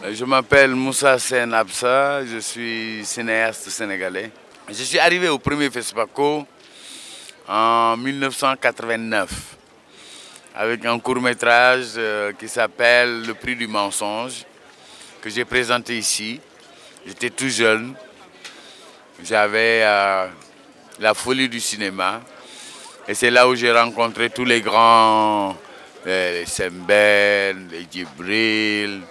Je m'appelle Moussa Sen Absa, je suis cinéaste sénégalais. Je suis arrivé au premier FESPACO en 1989 avec un court-métrage qui s'appelle Le Prix du mensonge, que j'ai présenté ici. J'étais tout jeune, j'avais la folie du cinéma et c'est là où j'ai rencontré tous les grands, les Sembène, les Djibril,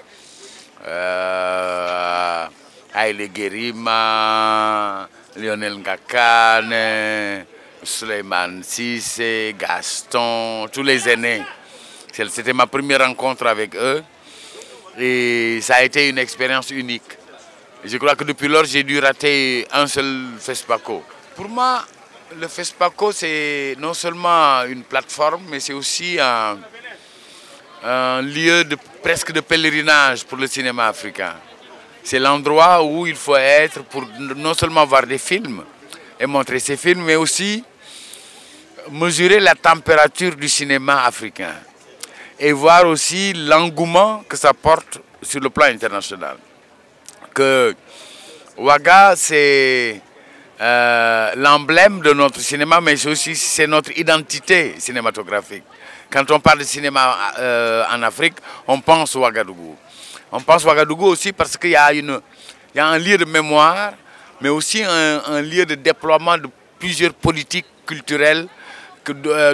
Haïlé Guérima, Lionel Ngakane, Souleymane Cissé, Gaston, tous les aînés. C'était ma première rencontre avec eux et ça a été une expérience unique. Je crois que depuis lors, j'ai dû rater un seul FESPACO. Pour moi, le FESPACO, c'est non seulement une plateforme, mais c'est aussi un lieu presque de pèlerinage pour le cinéma africain. C'est l'endroit où il faut être pour non seulement voir des films et montrer ces films, mais aussi mesurer la température du cinéma africain et voir aussi l'engouement que ça porte sur le plan international. Que Ouaga, c'est l'emblème de notre cinéma, mais c'est notre identité cinématographique. Quand on parle de cinéma en Afrique, on pense Ouagadougou. On pense Ouagadougou aussi parce qu'il y a un lieu de mémoire, mais aussi un lieu de déploiement de plusieurs politiques culturelles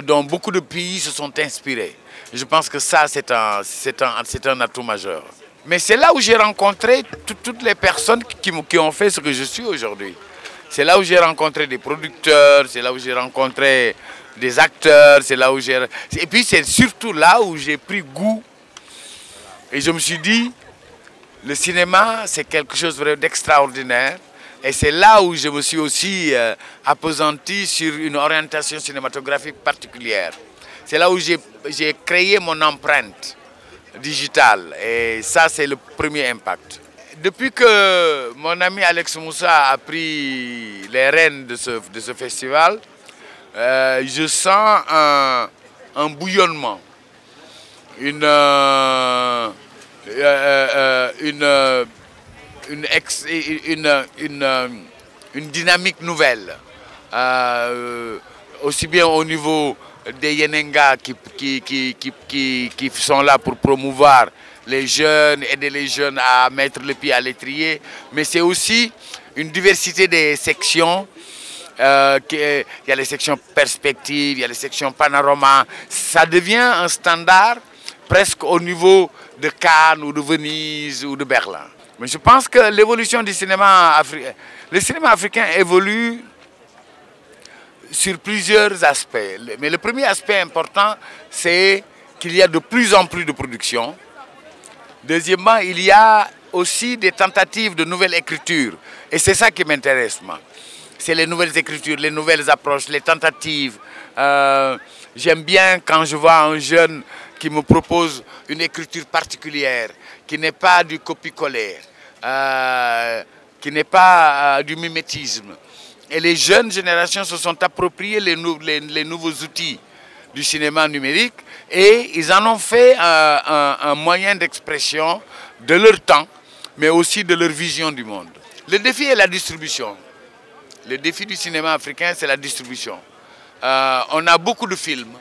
dont beaucoup de pays se sont inspirés. Et je pense que ça, c'est un atout majeur. Mais c'est là où j'ai rencontré toutes les personnes qui ont fait ce que je suis aujourd'hui. C'est là où j'ai rencontré des producteurs, c'est là où j'ai rencontré des acteurs, c'est là où j'ai... Et puis c'est surtout là où j'ai pris goût. Et je me suis dit, le cinéma, c'est quelque chose d'extraordinaire. Et c'est là où je me suis aussi appesanti sur une orientation cinématographique particulière. C'est là où j'ai créé mon empreinte digitale. Et ça, c'est le premier impact. Depuis que mon ami Alex Moussa a pris les rênes de ce festival, je sens un bouillonnement, une dynamique nouvelle, aussi bien au niveau des Yenenga qui sont là pour promouvoir les jeunes, aider les jeunes à mettre le pied à l'étrier, mais c'est aussi une diversité des sections. Il y a les sections perspectives, il y a les sections panorama. Ça devient un standard presque au niveau de Cannes ou de Venise ou de Berlin. Mais je pense que l'évolution du cinéma africain, le cinéma africain évolue sur plusieurs aspects. Mais le premier aspect important, c'est qu'il y a de plus en plus de production. Deuxièmement, il y a aussi des tentatives de nouvelles écritures. Et c'est ça qui m'intéresse, moi. C'est les nouvelles écritures, les nouvelles approches, les tentatives. J'aime bien quand je vois un jeune qui me propose une écriture particulière, qui n'est pas du copie-coller, qui n'est pas du mimétisme. Et les jeunes générations se sont appropriées les nouveaux outils du cinéma numérique et ils en ont fait un moyen d'expression de leur temps, mais aussi de leur vision du monde. Le défi est la distribution. Le défi du cinéma africain, c'est la distribution. On a beaucoup de films,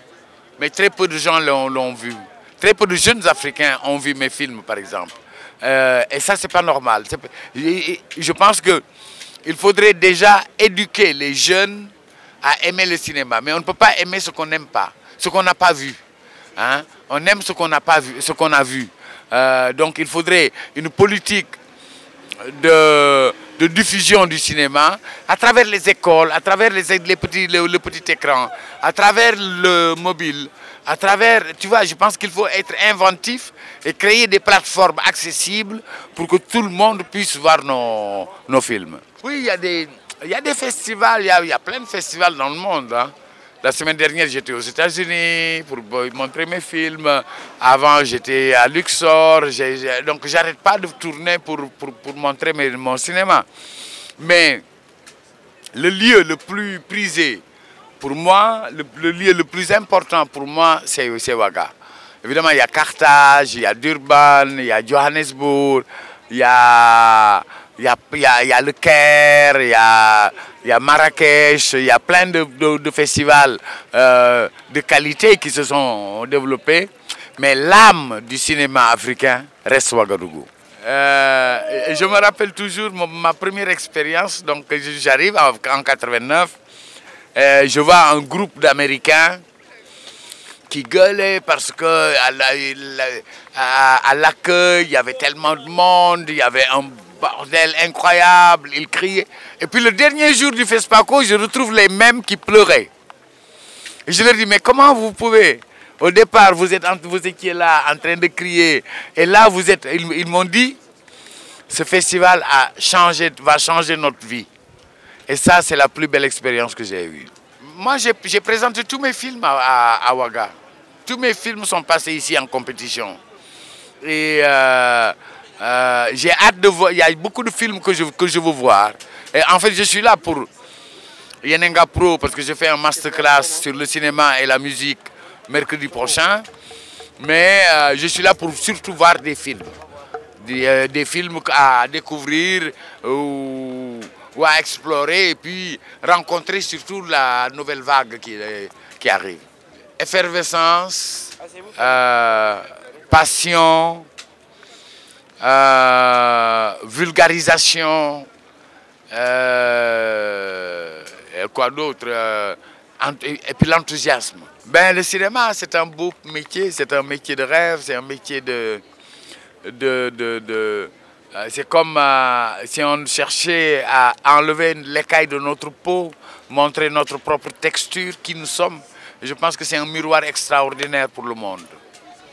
mais très peu de gens l'ont vu. Très peu de jeunes Africains ont vu mes films, par exemple. Et ça, c'est pas normal. Je pense qu'il faudrait déjà éduquer les jeunes à aimer le cinéma. Mais on ne peut pas aimer ce qu'on n'aime pas, ce qu'on n'a pas vu. Hein? On aime ce qu'on n'a pas vu, ce qu'on a vu. Donc il faudrait une politique de diffusion du cinéma à travers les écoles, à travers le petit écran, à travers le mobile, à travers, tu vois, je pense qu'il faut être inventif et créer des plateformes accessibles pour que tout le monde puisse voir nos films. Oui, il y a des festivals, il y a plein de festivals dans le monde. Hein. La semaine dernière, j'étais aux États-Unis pour montrer mes films. Avant, j'étais à Luxor. Donc, j'arrête pas de tourner pour montrer mon cinéma. Mais le lieu le plus prisé pour moi, le lieu le plus important pour moi, c'est Ouaga. Évidemment, il y a Carthage, il y a Durban, il y a Johannesburg, il y a le Caire, il y a Marrakech, il y a plein de festivals de qualité qui se sont développés. Mais l'âme du cinéma africain reste Ouagadougou. Je me rappelle toujours ma première expérience. Donc j'arrive en 89, je vois un groupe d'Américains qui gueulaient parce que à l'accueil, il y avait tellement de monde, il y avait un bordel incroyable, ils criaient. Et puis le dernier jour du FESPACO, je retrouve les mêmes qui pleuraient. Et je leur dis, mais comment vous pouvez? Au départ, vous étiez là en train de crier. Et là, ils m'ont dit, ce festival va changer notre vie. Et ça, c'est la plus belle expérience que j'ai eue. Moi, j'ai présenté tous mes films à Ouaga. Tous mes films sont passés ici en compétition. Et j'ai hâte de voir. Il y a beaucoup de films que je veux voir. Et en fait, je suis là pour Yenenga Pro parce que je fais un masterclass sur le cinéma et la musique mercredi prochain. Mais je suis là pour surtout voir des films. Des films à découvrir ou à explorer et puis rencontrer surtout la nouvelle vague qui arrive. Effervescence, passion, vulgarisation, quoi d'autre, et puis l'enthousiasme. Ben, le cinéma, c'est un beau métier, c'est un métier de rêve, c'est un métier c'est comme si on cherchait à enlever l'écaille de notre peau, montrer notre propre texture, qui nous sommes. Je pense que c'est un miroir extraordinaire pour le monde.